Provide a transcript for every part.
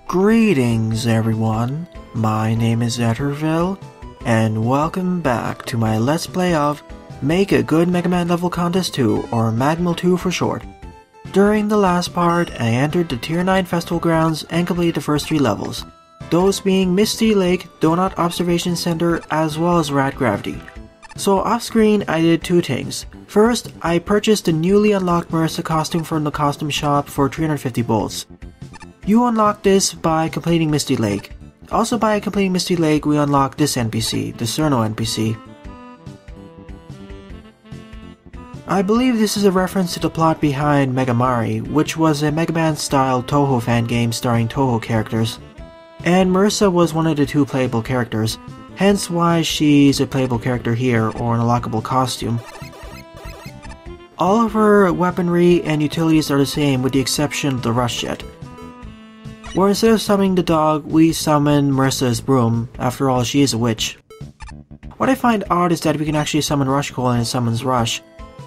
Greetings everyone, my name is Etterville, and welcome back to my Let's Play of Make a Good Mega Man Level Contest 2, or Magmal 2 for short. During the last part, I entered the Tier 9 Festival Grounds and completed the first 3 levels, those being Misty Lake, Donut Observation Center, as well as Rat Gravity. So off screen, I did 2 things. First, I purchased the newly unlocked Marissa costume from the costume shop for 350 bolts. You unlock this by completing Misty Lake. Also by completing Misty Lake, we unlock this NPC, the Cerno NPC. I believe this is a reference to the plot behind Mega Mari, which was a Mega Man-style Toho fan game starring Toho characters. And Marissa was one of the 2 playable characters, hence why she's a playable character here, or an unlockable costume. All of her weaponry and utilities are the same with the exception of the Rush Jet, where instead of summoning the dog, we summon Marissa's broom. After all, she is a witch. What I find odd is that we can actually summon Rush Coal and it summons Rush.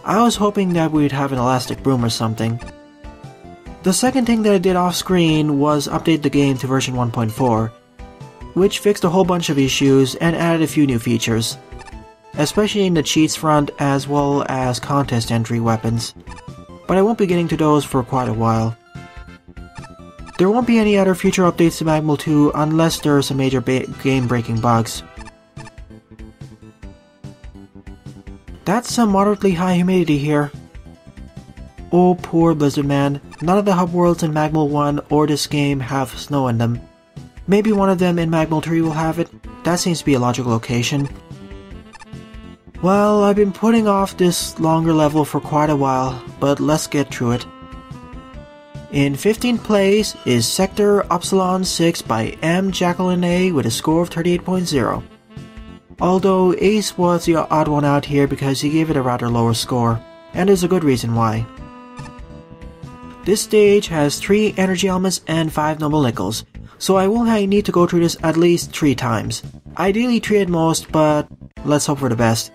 I was hoping that we'd have an elastic broom or something. The second thing that I did off screen was update the game to version 1.4, which fixed a whole bunch of issues and added a few new features, especially in the cheats front as well as contest entry weapons, but I won't be getting to those for quite a while. There won't be any other future updates to Magmal 2 unless there are some major game-breaking bugs. That's some moderately high humidity here. Oh, poor Blizzard Man, none of the hub worlds in Magmal 1 or this game have snow in them. Maybe one of them in Magmal 3 will have it. That seems to be a logical location. Well, I've been putting off this longer level for quite a while, but let's get through it. In 15th place is Sector Upsilon 6 by M Jacquelinae with a score of 38.0. Although Ace was the odd one out here because he gave it a rather lower score, and there's a good reason why. This stage has 3 energy elements and 5 noble nickels, so I will need to go through this at least 3 times. Ideally 3 at most, but let's hope for the best.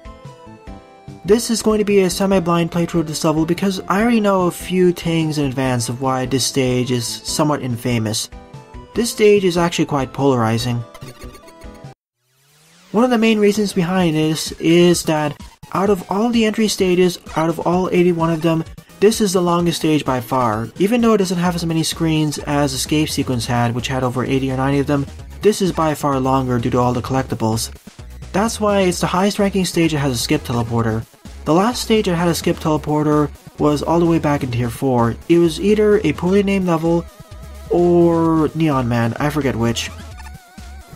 This is going to be a semi-blind playthrough of this level because I already know a few things in advance of why this stage is somewhat infamous. This stage is actually quite polarizing. One of the main reasons behind this is that out of all the entry stages, out of all 81 of them, this is the longest stage by far. Even though it doesn't have as many screens as Escape Sequence had, which had over 80 or 90 of them, this is by far longer due to all the collectibles. That's why it's the highest ranking stage that has a skip teleporter. The last stage that had a skip teleporter was all the way back in Tier 4. It was either a poorly named level or Neon Man, I forget which.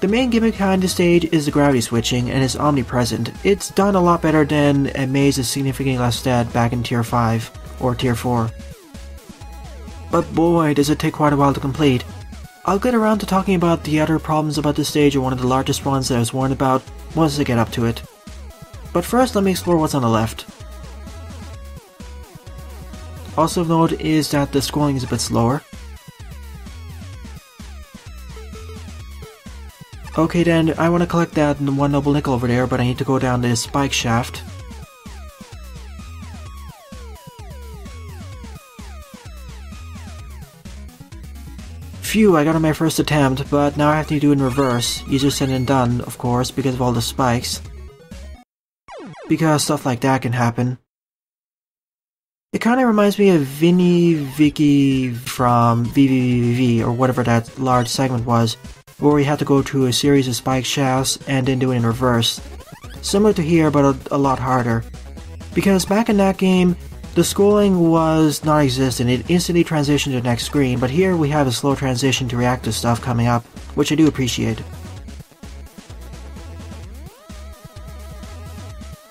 The main gimmick behind this stage is the gravity switching and it's omnipresent. It's done a lot better than a maze is significantly less dead back in Tier 5 or Tier 4. But boy, does it take quite a while to complete. I'll get around to talking about the other problems about this stage, or one of the largest ones that I was warned about, once I get up to it. But first, let me explore what's on the left. Also of note is that the scrolling is a bit slower. Okay then, I want to collect that 1 noble nickel over there, but I need to go down this spike shaft. Phew, I got on my first attempt, but now I have to do it in reverse. Easier said than done, of course, because of all the spikes. Because stuff like that can happen. It kinda reminds me of Vinny Vicky from VVVV, or whatever that large segment was, where we had to go through a series of spike shafts and then do it in reverse. Similar to here, but a lot harder. Because back in that game, the scrolling was non-existent, it instantly transitioned to the next screen, but here we have a slow transition to react to stuff coming up, which I do appreciate.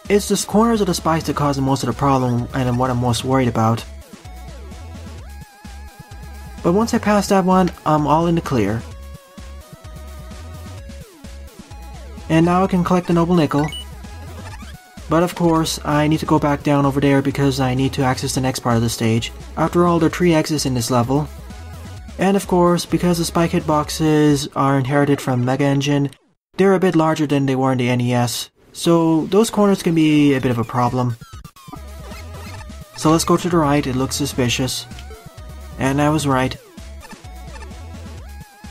It's the corners of the spikes that cause most of the problem and what I'm most worried about. But once I pass that one, I'm all in the clear. And now I can collect the noble nickel. But of course, I need to go back down over there because I need to access the next part of the stage. After all, there are 3 exits in this level. And of course, because the spike hitboxes are inherited from Mega Engine, they're a bit larger than they were in the NES. So those corners can be a bit of a problem. So let's go to the right, it looks suspicious. And I was right.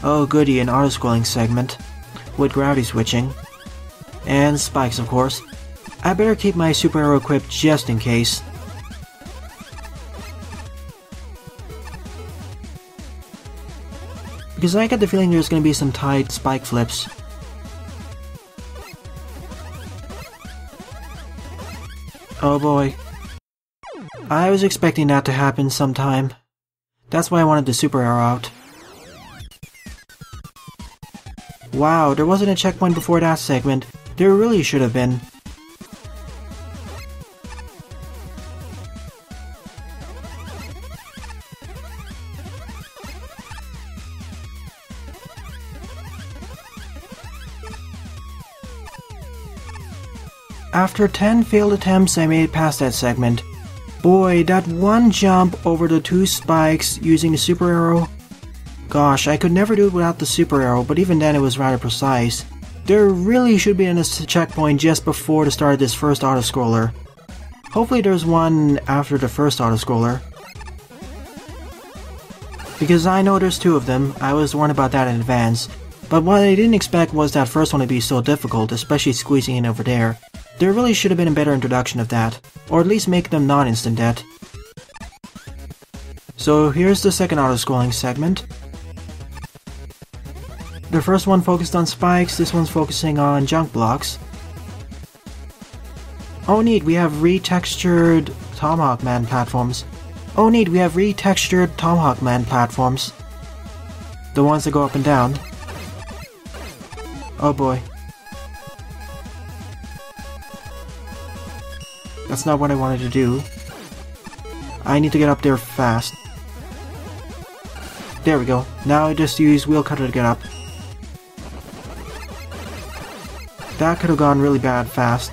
Oh goody, an auto-scrolling segment with gravity switching. And spikes, of course. I better keep my super arrow equipped just in case. Because I get the feeling there's going to be some tight spike flips. Oh boy. I was expecting that to happen sometime. That's why I wanted the super arrow out. Wow, there wasn't a checkpoint before that segment. There really should have been. After 10 failed attempts, I made it past that segment. Boy, that one jump over the 2 spikes using the super arrow. Gosh, I could never do it without the super arrow, but even then it was rather precise. There really should be a checkpoint just before the start of this first auto-scroller. Hopefully there's one after the first auto-scroller. Because I know there's 2 of them, I was warned about that in advance. But what I didn't expect was that first one to be so difficult, especially squeezing in over there. There really should have been a better introduction of that, or at least make them non-instant death. So here's the second auto-scrolling segment. The first one focused on spikes, this one's focusing on junk blocks. Oh neat, we have retextured Tomahawk Man platforms. Oh neat, we have retextured Tomahawk Man platforms. The ones that go up and down. Oh boy. That's not what I wanted to do. I need to get up there fast. There we go. Now I just use wheel cutter to get up. That could have gone really bad fast.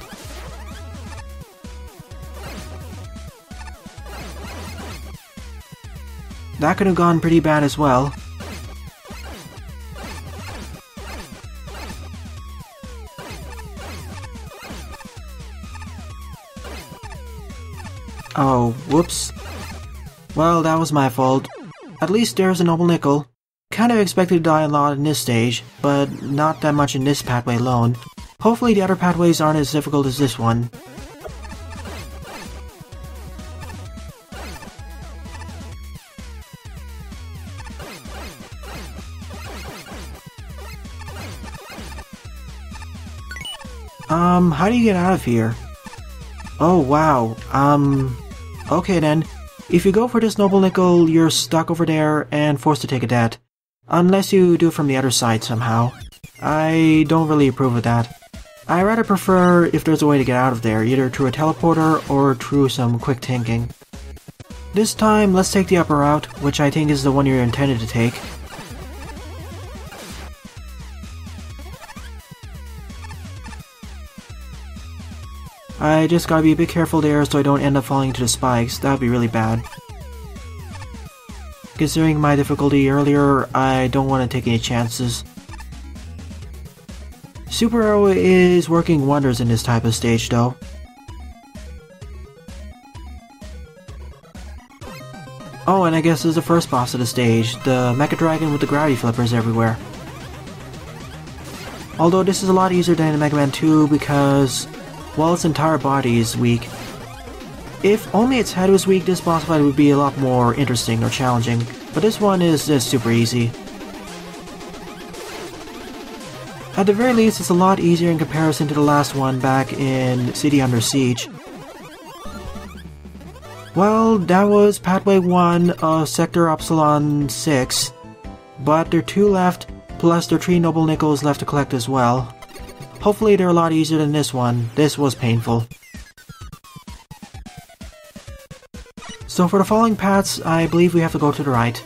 That could have gone pretty bad as well. Oh, whoops. Well, that was my fault. At least there's a noble nickel. Kind of expected to die a lot in this stage, but not that much in this pathway alone. Hopefully the other pathways aren't as difficult as this one. How do you get out of here? Oh, wow. Okay then. If you go for this noble nickel, you're stuck over there and forced to take a death. Unless you do it from the other side somehow. I don't really approve of that. I rather prefer if there's a way to get out of there, either through a teleporter or through some quick thinking. This time, let's take the upper route, which I think is the one you're intended to take. I just gotta be a bit careful there so I don't end up falling into the spikes. That would be really bad. Considering my difficulty earlier, I don't want to take any chances. Super Arrow is working wonders in this type of stage though. Oh, and I guess this is the first boss of the stage, the Mecha Dragon with the gravity flippers everywhere. Although this is a lot easier than in Mega Man 2 because, well, its entire body is weak. If only its head was weak, this boss fight would be a lot more interesting or challenging, but this one is just super easy. At the very least, it's a lot easier in comparison to the last one back in City Under Siege. Well, that was Pathway 1 of Sector Upsilon 6, but there are 2 left, plus there are 3 noble nickels left to collect as well. Hopefully they're a lot easier than this one. This was painful. So for the following paths, I believe we have to go to the right.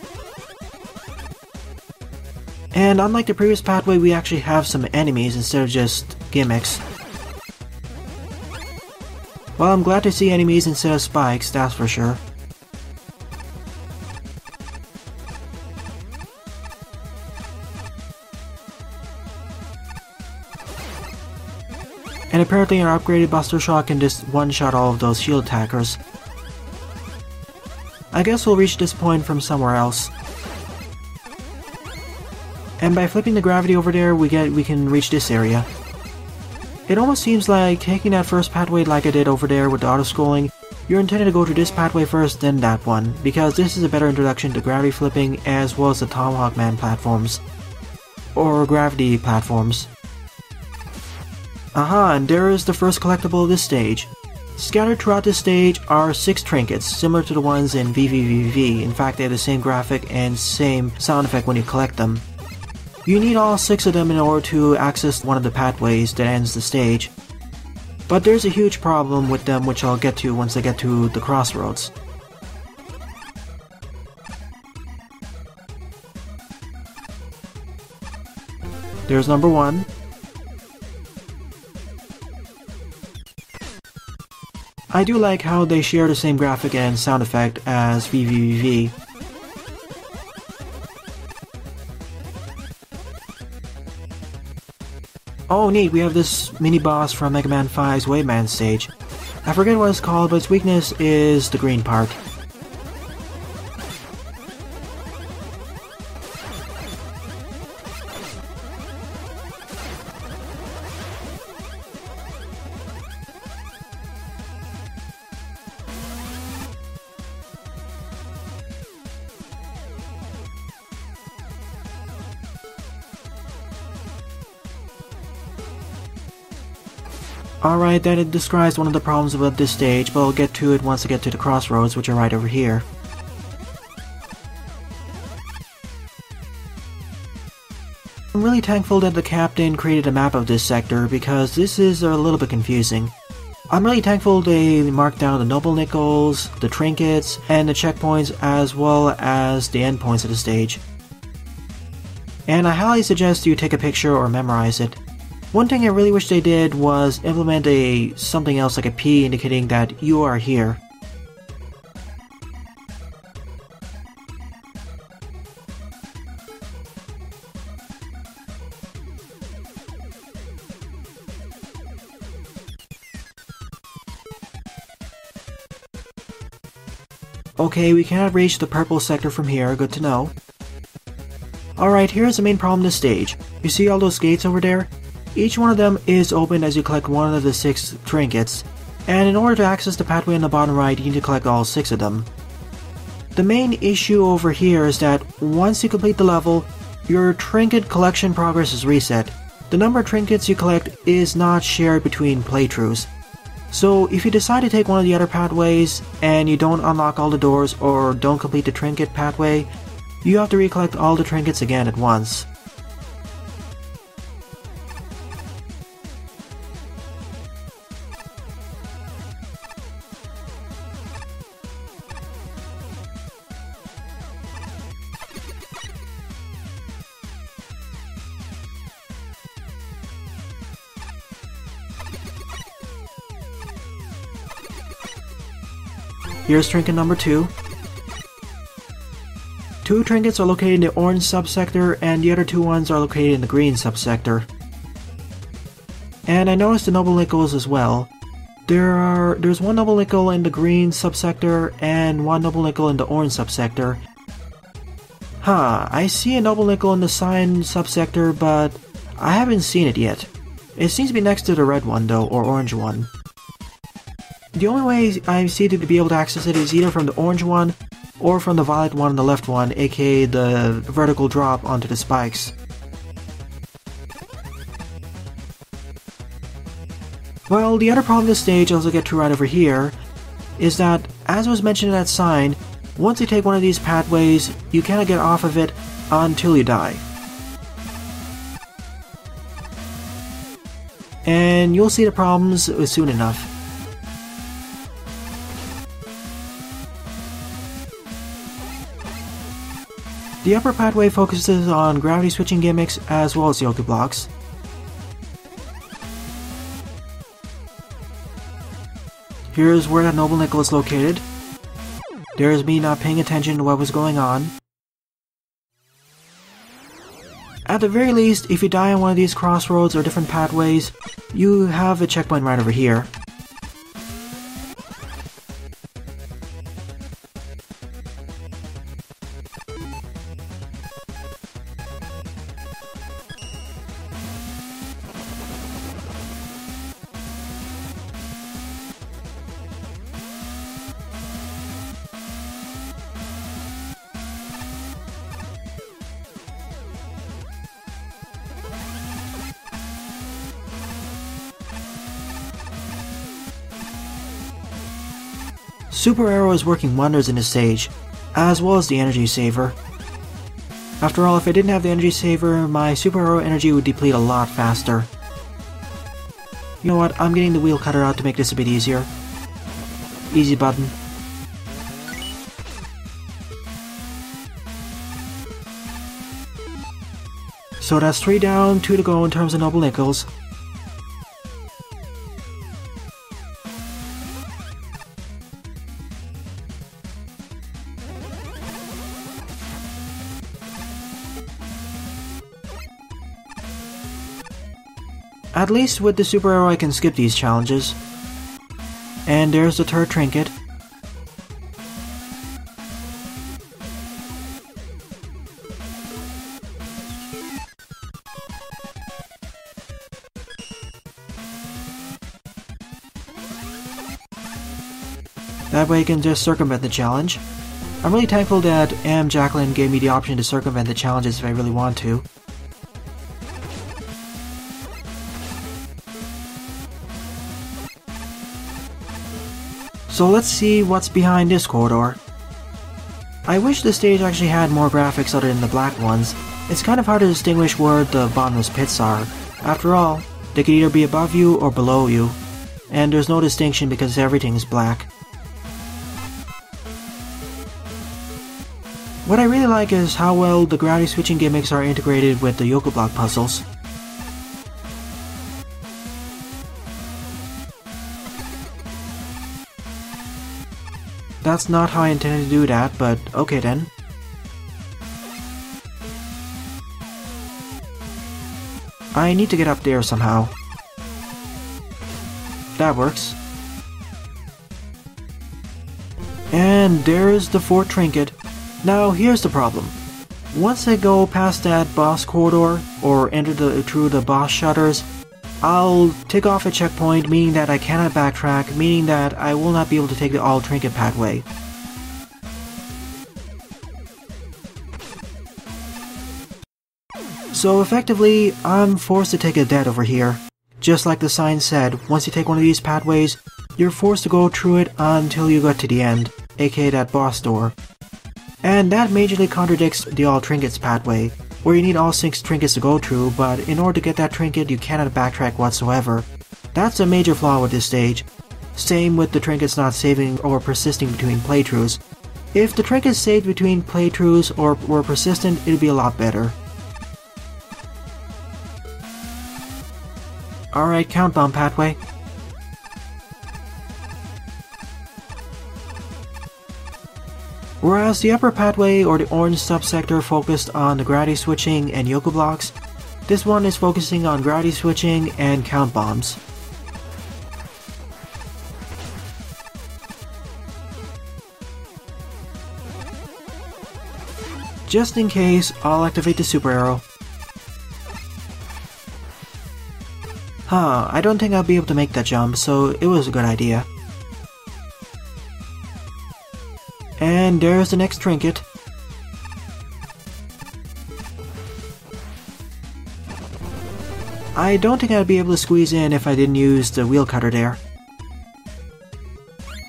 And unlike the previous pathway, we actually have some enemies instead of just gimmicks. Well, I'm glad to see enemies instead of spikes, that's for sure. And apparently an upgraded Buster Shot can just one-shot all of those shield attackers. I guess we'll reach this point from somewhere else. And by flipping the gravity over there, we can reach this area. It almost seems like taking that first pathway like I did over there with the auto-scrolling, you're intended to go to this pathway first, then that one, because this is a better introduction to gravity flipping as well as the Tomahawk Man platforms. Or gravity platforms. Aha, and there is the first collectible of this stage. Scattered throughout this stage are 6 trinkets, similar to the ones in VVVV. In fact, they have the same graphic and same sound effect when you collect them. You need all 6 of them in order to access one of the pathways that ends the stage. But there's a huge problem with them, which I'll get to once I get to the crossroads. There's number 1. I do like how they share the same graphic and sound effect as VVVV. Oh neat, we have this mini-boss from Mega Man 5's Waveman stage. I forget what it's called, but its weakness is the green part. Alright, that describes one of the problems about this stage, but I'll get to it once I get to the crossroads, which are right over here. I'm really thankful that the captain created a map of this sector, because this is a little bit confusing. I'm really thankful they marked down the noble nickels, the trinkets, and the checkpoints, as well as the endpoints of the stage. And I highly suggest you take a picture or memorize it. One thing I really wish they did was implement something else like a P indicating that you are here. Okay, we cannot reach the purple sector from here, good to know. Alright, here's the main problem of this stage. You see all those gates over there? Each one of them is opened as you collect one of the 6 trinkets, and in order to access the pathway on the bottom right, you need to collect all 6 of them. The main issue over here is that once you complete the level, your trinket collection progress is reset. The number of trinkets you collect is not shared between playthroughs. So if you decide to take one of the other pathways, and you don't unlock all the doors or don't complete the trinket pathway, you have to recollect all the trinkets again at once. Here's trinket number 2. 2 trinkets are located in the orange subsector, and the other 2 ones are located in the green subsector. And I noticed the noble nickels as well. There's 1 noble nickel in the green subsector and 1 noble nickel in the orange subsector. I see a noble nickel in the cyan subsector, but I haven't seen it yet. It seems to be next to the red one though, or orange one. The only way I see to be able to access it is either from the orange one or from the violet one on the left one, aka the vertical drop onto the spikes. Well, the other problem of this stage, I'll get to right over here, is that, as was mentioned in that sign, once you take one of these pathways, you cannot get off of it until you die. And you'll see the problems soon enough. The upper pathway focuses on gravity switching gimmicks as well as Yoku blocks. Here's where that noble nickel is located. There's me not paying attention to what was going on. At the very least, if you die on one of these crossroads or different pathways, you have a checkpoint right over here. Super Arrow is working wonders in this stage, as well as the energy saver. After all, if I didn't have the energy saver, my Super Arrow energy would deplete a lot faster. You know what, I'm getting the wheel cutter out to make this a bit easier. Easy button. So that's 3 down, 2 to go in terms of Noble Nickels. At least with the Super Arrow I can skip these challenges. And there's the third trinket. That way I can just circumvent the challenge. I'm really thankful that M Jacquelinae gave me the option to circumvent the challenges if I really want to. So let's see what's behind this corridor. I wish the stage actually had more graphics other than the black ones. It's kind of hard to distinguish where the bottomless pits are. After all, they could either be above you or below you. And there's no distinction because everything's black. What I really like is how well the gravity switching gimmicks are integrated with the Yoku Block puzzles. That's not how I intended to do that, but okay then. I need to get up there somehow. That works. And there's the fourth trinket. Now here's the problem. Once I go past that boss corridor, or enter through the boss shutters, I'll tick off a checkpoint, meaning that I cannot backtrack, meaning that I will not be able to take the all trinket pathway. So effectively, I'm forced to take a dead over here. Just like the sign said, once you take one of these pathways, you're forced to go through it until you get to the end, aka that boss door. And that majorly contradicts the all trinkets pathway, where you need all 6 trinkets to go through, but in order to get that trinket you cannot backtrack whatsoever. That's a major flaw with this stage. Same with the trinkets not saving or persisting between playthroughs. If the trinkets saved between playthroughs or were persistent, it'd be a lot better. Alright, count bomb pathway. Whereas the upper pathway or the orange subsector focused on the gravity switching and Yoku blocks, this one is focusing on gravity switching and count bombs. Just in case, I'll activate the Super Arrow. I don't think I'll be able to make that jump, so it was a good idea. And there's the next trinket. I don't think I'd be able to squeeze in if I didn't use the wheel cutter there.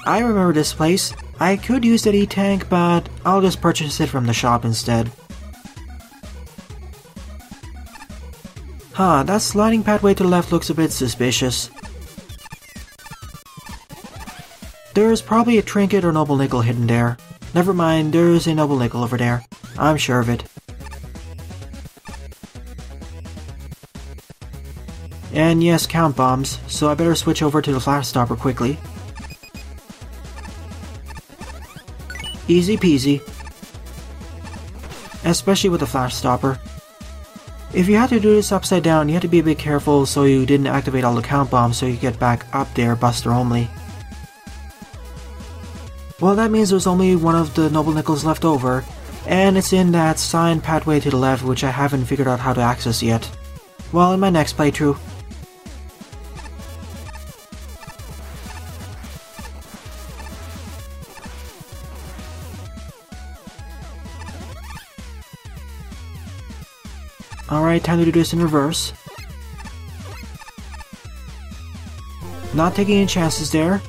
I remember this place. I could use that E-tank, but I'll just purchase it from the shop instead. That sliding pathway to the left looks a bit suspicious. There's probably a trinket or noble nickel hidden there. Never mind, there's a noble nickel over there. I'm sure of it. And yes, count bombs, so I better switch over to the flash stopper quickly. Easy peasy. Especially with the flash stopper. If you had to do this upside down, you had to be a bit careful so you didn't activate all the count bombs so you could get back up there buster only. Well, that means there's only one of the noble nickels left over, and it's in that sign pathway to the left which I haven't figured out how to access yet. Well, in my next playthrough. Alright, time to do this in reverse. Not taking any chances there.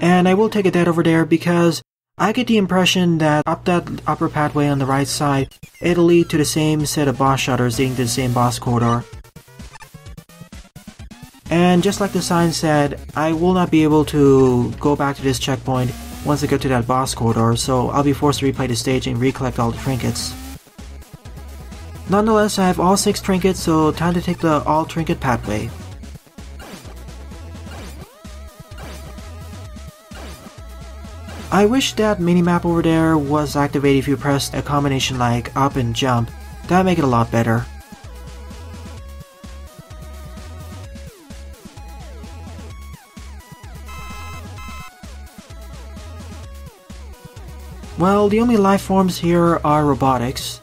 And I will take a dead over there because I get the impression that up that upper pathway on the right side, it'll lead to the same set of boss shutters leading to the same boss corridor. And just like the sign said, I will not be able to go back to this checkpoint once I get to that boss corridor, so I'll be forced to replay the stage and recollect all the trinkets. Nonetheless, I have all 6 trinkets, so time to take the all trinket pathway. I wish that minimap over there was activated if you pressed a combination like up and jump. That'd make it a lot better. Well, the only life forms here are robotics.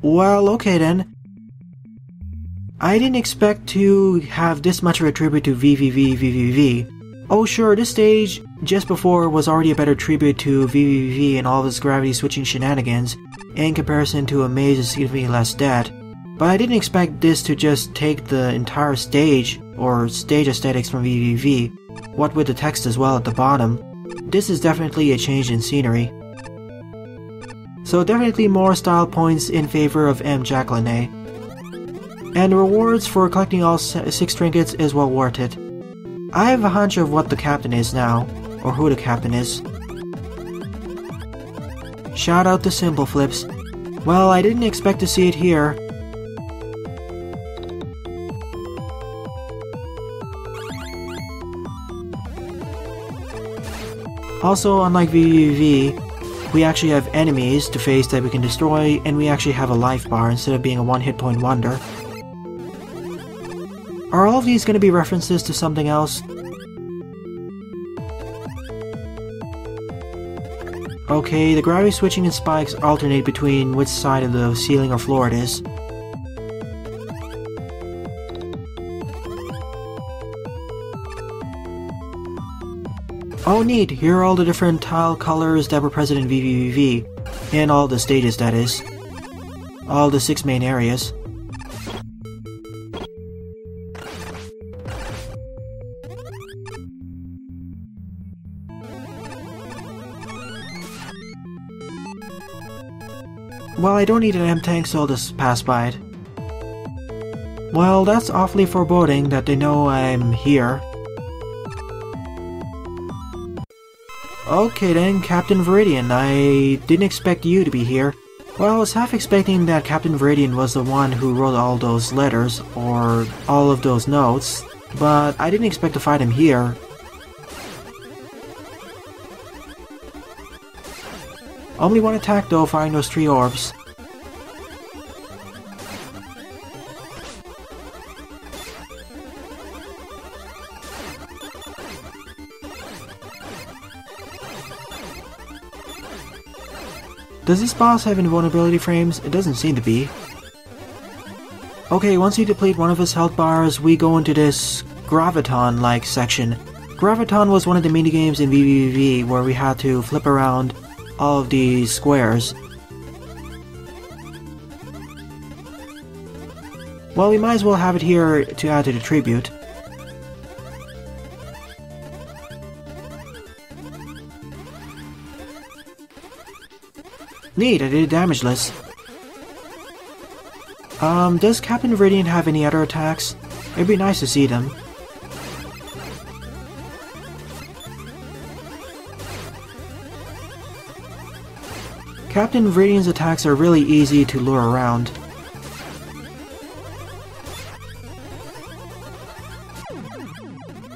Well, okay then. I didn't expect to have this much of a tribute to VVV. Oh sure, this stage just before was already a better tribute to VVV and all of his gravity switching shenanigans in comparison to a maze is significantly less dead. But I didn't expect this to just take the entire stage, or stage aesthetics from VVV, what with the text as well at the bottom. This is definitely a change in scenery. So definitely more style points in favor of M Jacquelinae. And the rewards for collecting all 6 trinkets is well worth it. I have a hunch of what the captain is now, or who the captain is. Shout out to Simple Flips. Well, I didn't expect to see it here. Also, unlike VVV, we actually have enemies to face that we can destroy, and we actually have a life bar instead of being a 1 hit point wonder. Are all of these going to be references to something else? Okay, the gravity switching and spikes alternate between which side of the ceiling or floor it is. Oh neat, here are all the different tile colors that were present in VVV, in all the stages that is. All the 6 main areas. Well, I don't need an M-tank, so I'll just pass by it. Well, that's awfully foreboding that they know I'm here. Okay then, Captain Viridian, I didn't expect you to be here. Well, I was half expecting that Captain Viridian was the one who wrote all those letters, or all of those notes, but I didn't expect to find him here. Only one attack though, firing those 3 orbs. Does this boss have invulnerability frames? It doesn't seem to be. Okay, once you deplete one of his health bars, we go into this Graviton-like section. Graviton was one of the minigames in VVV where we had to flip around all of these squares. Well, we might as well have it here to add to the tribute. Neat, I did it damageless. Does Captain Viridian have any other attacks? It'd be nice to see them. Captain Viridian's attacks are really easy to lure around.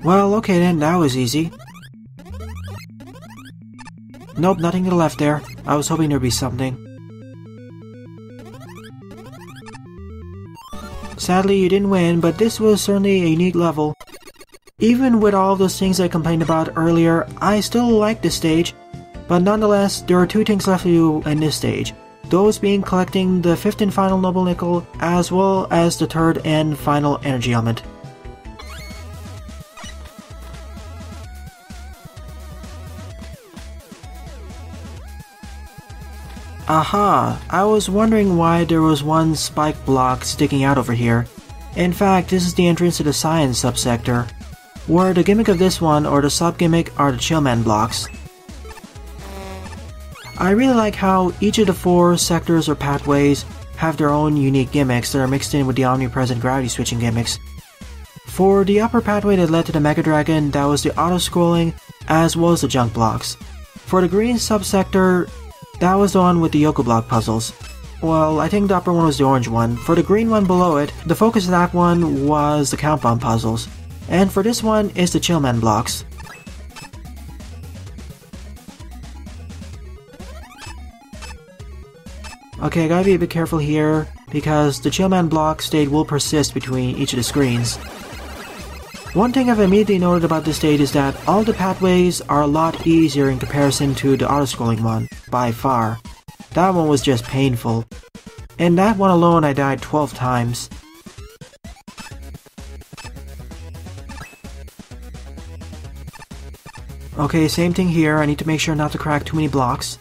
Well, okay then, that was easy. Nope, nothing to the left there. I was hoping there'd be something. Sadly, you didn't win, but this was certainly a unique level. Even with all those things I complained about earlier, I still like this stage. But nonetheless, there are 2 things left to do in this stage. Those being collecting the 5th and final Noble Nickel, as well as the 3rd and final energy element. Aha! I was wondering why there was one spike block sticking out over here. In fact, this is the entrance to the science subsector, where the gimmick of this one, or the sub-gimmick, are the Chillman blocks. I really like how each of the 4 sectors or pathways have their own unique gimmicks that are mixed in with the omnipresent gravity switching gimmicks. For the upper pathway that led to the Mega Dragon, that was the auto-scrolling, as well as the junk blocks. For the green subsector, that was the one with the Yoku block puzzles. Well, I think the upper one was the orange one. For the green one below it, the focus of that one was the count bomb puzzles. And for this one is the Chillman blocks. Okay, I gotta be a bit careful here, because the Chillman block state will persist between each of the screens. One thing I've immediately noted about this state is that all the pathways are a lot easier in comparison to the auto-scrolling one, by far. That one was just painful. In that one alone I died 12 times. Okay, same thing here, I need to make sure not to crack too many blocks.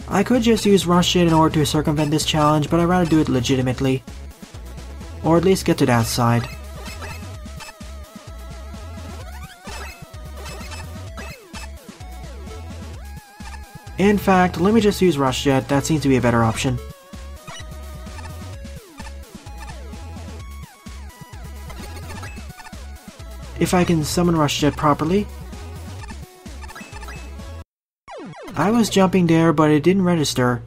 I could just use Rush Jet in order to circumvent this challenge, but I'd rather do it legitimately. Or at least get to that side. In fact, let me just use Rush Jet, that seems to be a better option. If I can summon Rush Jet properly. I was jumping there, but it didn't register.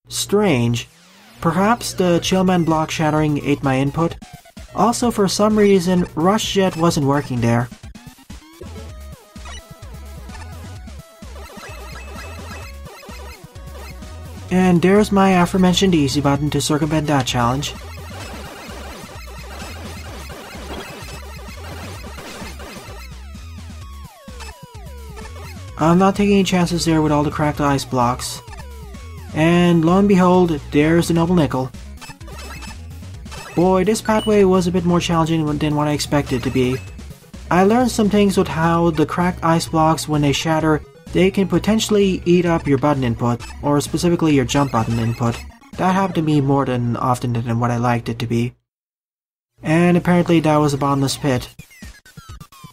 Strange. Perhaps the Chillman block shattering ate my input? Also, for some reason, Rush Jet wasn't working there. And there's my aforementioned easy button to circumvent that challenge. I'm not taking any chances there with all the cracked ice blocks. And lo and behold, there's the Noble Nickel. Boy, this pathway was a bit more challenging than what I expected it to be. I learned some things with how the cracked ice blocks, when they shatter, they can potentially eat up your button input, or specifically your jump button input. That happened to me more than often than what I liked it to be. And apparently that was a bottomless pit.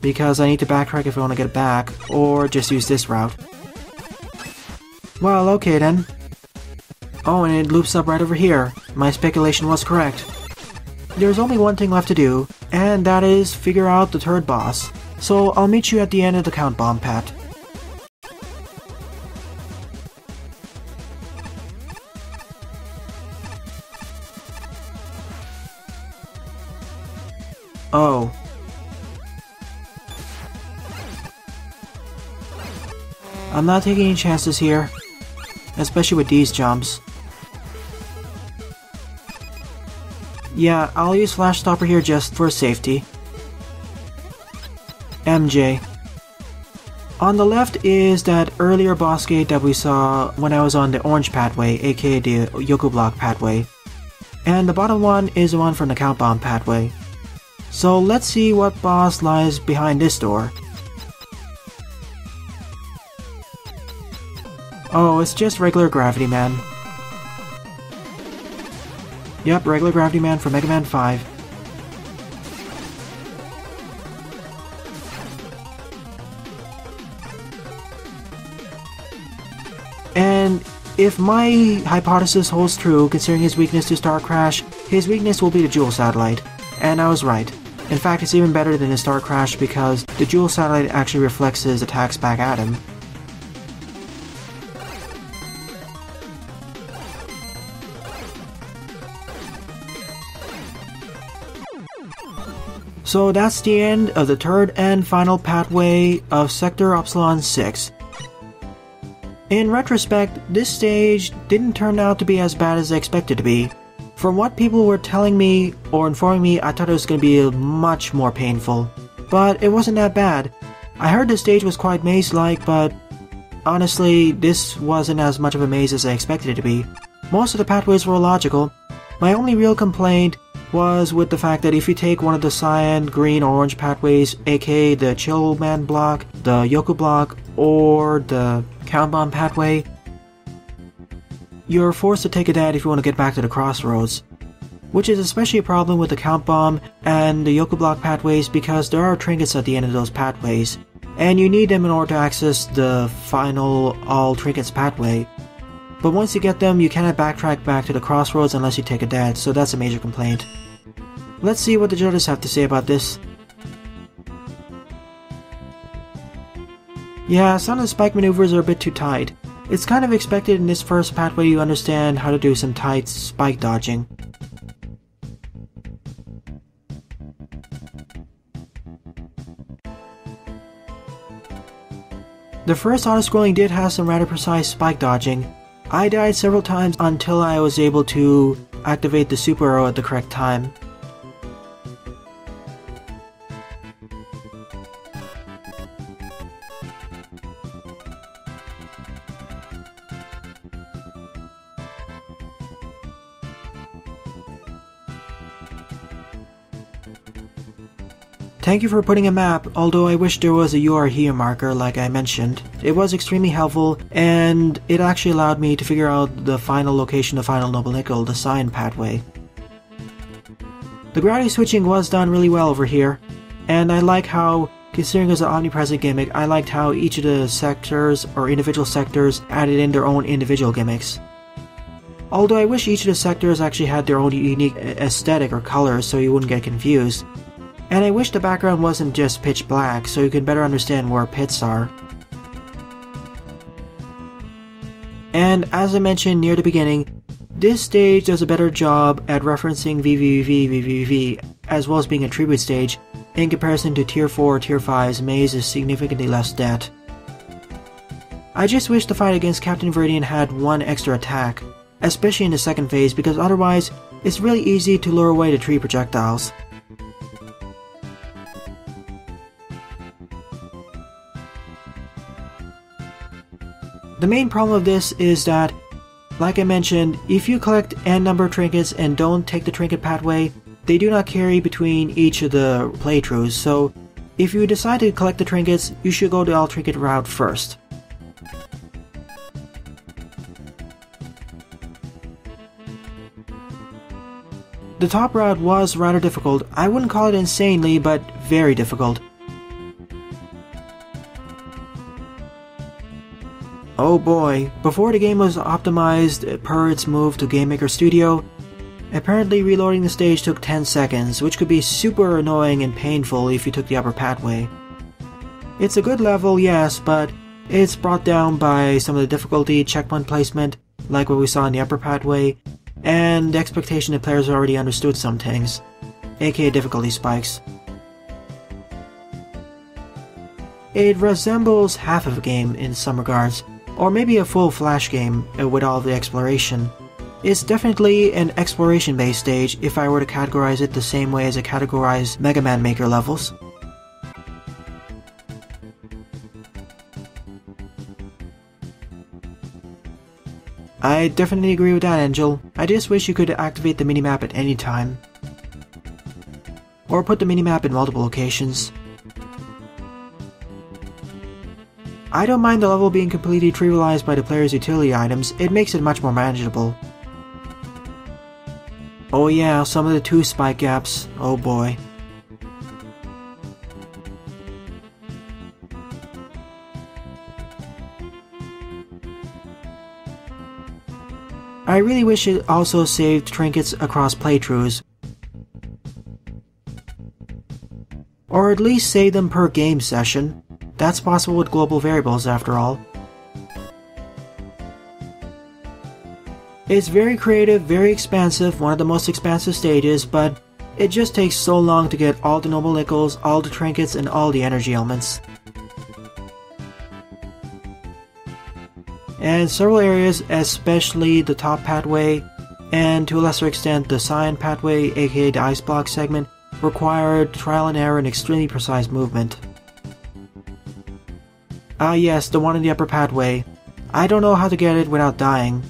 Because I need to backtrack if I want to get back, or just use this route. Well, okay then. Oh, and it loops up right over here. My speculation was correct. There's only one thing left to do, and that is figure out the third boss. So I'll meet you at the end of the count bomb path. Oh. I'm not taking any chances here, especially with these jumps. Yeah, I'll use Flash Stopper here just for safety. MJ. On the left is that earlier boss gate that we saw when I was on the orange pathway, aka the Yoku block pathway. And the bottom one is the one from the count bomb pathway. So let's see what boss lies behind this door. Oh, it's just regular Gravity Man. Yep, regular Gravity Man from Mega Man 5. And if my hypothesis holds true, considering his weakness to Star Crash, his weakness will be the Jewel Satellite. And I was right. In fact, it's even better than his Star Crash because the Jewel Satellite actually reflects his attacks back at him. So that's the end of the third and final pathway of Sector Upsilon 6. In retrospect, this stage didn't turn out to be as bad as I expected to be. From what people were telling me or informing me, I thought it was going to be much more painful. But it wasn't that bad. I heard the stage was quite maze-like, but honestly, this wasn't as much of a maze as I expected it to be. Most of the pathways were logical. My only real complaint was with the fact that if you take one of the cyan, green, or orange pathways, aka the Chillman block, the Yoku block, or the count bomb pathway, you're forced to take a dead if you want to get back to the crossroads. which is especially a problem with the Count Bomb and the Yoku Block pathways because there are trinkets at the end of those pathways, and you need them in order to access the final all trinkets pathway. But once you get them, you cannot backtrack back to the crossroads unless you take a death, so that's a major complaint. Let's see what the judges have to say about this. Yeah, some of the spike maneuvers are a bit too tight. It's kind of expected in this first pathway you understand how to do some tight spike dodging. The first auto-scrolling did have some rather precise spike dodging. I died several times until I was able to activate the super arrow at the correct time. Thank you for putting a map, although I wish there was a You Are Here marker like I mentioned. It was extremely helpful, and it actually allowed me to figure out the final location of Final Noble Nickel, the Cyan pathway. The gravity switching was done really well over here, and I like how, considering it was an omnipresent gimmick, I liked how each of the sectors, or individual sectors, added in their own individual gimmicks. Although I wish each of the sectors actually had their own unique aesthetic or colors so you wouldn't get confused. And I wish the background wasn't just pitch black so you can better understand where pits are. And as I mentioned near the beginning, this stage does a better job at referencing VVV as well as being a tribute stage in comparison to Tier 4 or Tier 5's maze is significantly less debt. I just wish the fight against Captain Viridian had one extra attack, especially in the second phase because otherwise it's really easy to lure away the tree projectiles. The main problem of this is that, like I mentioned, if you collect n number of trinkets and don't take the trinket pathway, they do not carry between each of the playthroughs, so if you decide to collect the trinkets, you should go the all trinket route first. The top route was rather difficult. I wouldn't call it insanely, but very difficult. Oh boy, before the game was optimized per its move to GameMaker Studio, apparently reloading the stage took 10 seconds, which could be super annoying and painful if you took the upper pathway. It's a good level, yes, but it's brought down by some of the difficulty, checkpoint placement, like what we saw in the upper pathway, and the expectation that players already understood some things, aka difficulty spikes. It resembles half of a game in some regards, or maybe a full Flash game with all the exploration. It's definitely an exploration-based stage if I were to categorize it the same way as I categorize Mega Man Maker levels. I definitely agree with that, Angel. I just wish you could activate the minimap at any time. Or put the minimap in multiple locations. I don't mind the level being completely trivialized by the player's utility items, it makes it much more manageable. Oh yeah, some of the 2 spike gaps, oh boy. I really wish it also saved trinkets across playthroughs. Or at least save them per game session. That's possible with global variables after all. It's very creative, very expansive, one of the most expansive stages, but it just takes so long to get all the noble nickels, all the trinkets, and all the energy elements. And several areas, especially the top pathway, and to a lesser extent the Cyan pathway, aka the ice block segment, required trial and error and extremely precise movement. Ah yes, the one in the upper pathway. I don't know how to get it without dying.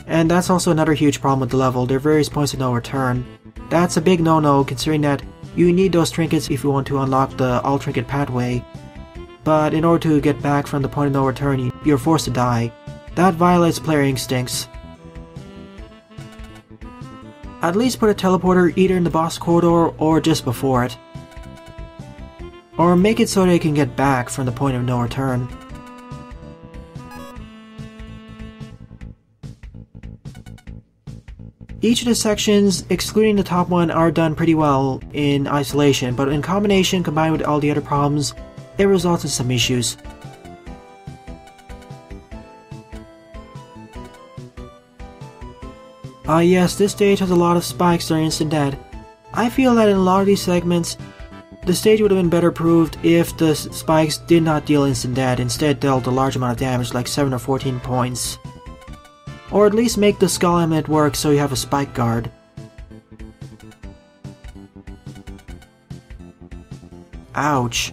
And that's also another huge problem with the level, there are various points of no return. That's a big no-no considering that you need those trinkets if you want to unlock the all trinket pathway. But in order to get back from the point of no return, you're forced to die. That violates player instincts. At least put a teleporter either in the boss corridor or just before it. Or make it so they can get back from the point of no return. Each of the sections, excluding the top one, are done pretty well in isolation, but in combination, combined with all the other problems, it results in some issues. Yes, this stage has a lot of spikes that are instant dead. I feel that in a lot of these segments, the stage would have been better proved if the spikes did not deal instant dead, instead dealt a large amount of damage, like 7 or 14 points. Or at least make the skull helmet work so you have a spike guard. Ouch.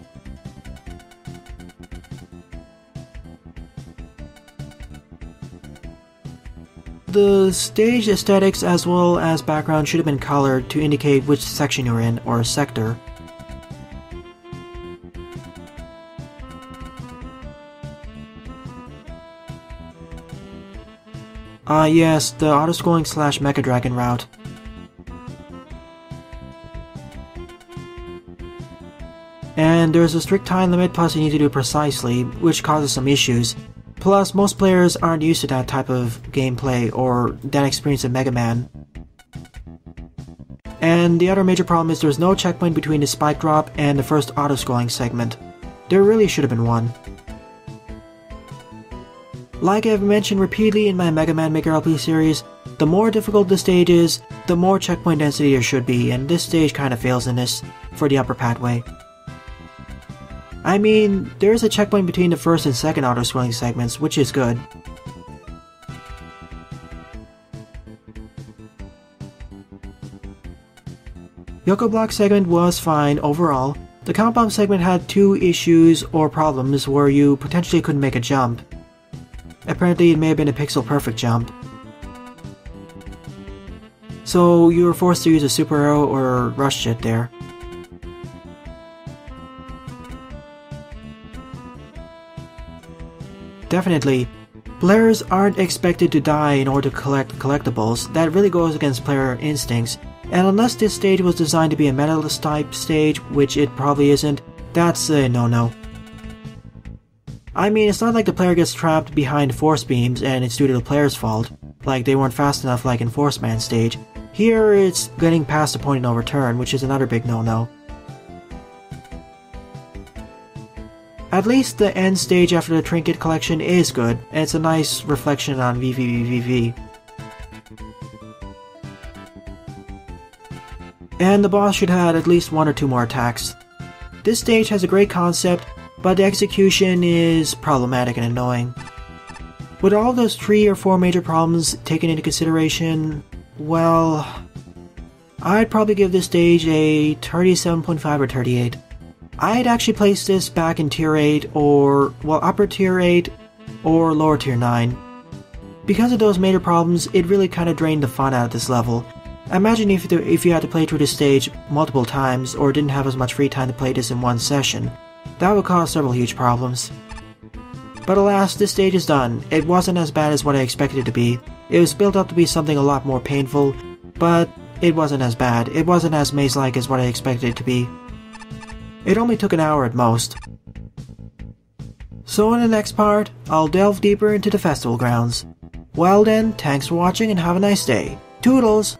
The stage aesthetics as well as background should have been colored to indicate which section you're in, or sector. Yes, the auto-scrolling / Mecha Dragon route. And there's a strict time limit, plus you need to do it precisely, which causes some issues. Plus, most players aren't used to that type of gameplay or that experience of Mega Man. And the other major problem is there's no checkpoint between the spike drop and the first auto-scrolling segment. There really should have been one. Like I've mentioned repeatedly in my Mega Man Maker LP series, the more difficult the stage is, the more checkpoint density there should be, and this stage kinda fails in this, for the upper pathway. I mean, there is a checkpoint between the first and second auto-scrolling segments, which is good. Yoko Block segment was fine overall. The Count Bomb segment had two issues or problems where you potentially couldn't make a jump. Apparently it may have been a pixel perfect jump. So you were forced to use a super arrow or rush jet there. Definitely, players aren't expected to die in order to collect collectibles. That really goes against player instincts. And unless this stage was designed to be a medalist type stage, which it probably isn't, that's a no-no. I mean, it's not like the player gets trapped behind force beams and it's due to the player's fault, like they weren't fast enough like in Force Man stage. Here it's getting past the point of no return, which is another big no-no. At least the end stage after the trinket collection is good, and it's a nice reflection on VVVVV. And the boss should have had at least one or two more attacks. This stage has a great concept, but the execution is problematic and annoying. With all those 3 or 4 major problems taken into consideration, well, I'd probably give this stage a 37.5 or 38. I'd actually place this back in tier 8 or, well, upper tier 8 or lower tier 9. Because of those major problems, it really kind of drained the fun out of this level. Imagine if you had to play through this stage multiple times or didn't have as much free time to play this in one session. That would cause several huge problems. But alas, this stage is done. It wasn't as bad as what I expected it to be. It was built up to be something a lot more painful, but it wasn't as bad. It wasn't as maze-like as what I expected it to be. It only took an hour at most. So in the next part, I'll delve deeper into the festival grounds. Well then, thanks for watching and have a nice day. Toodles!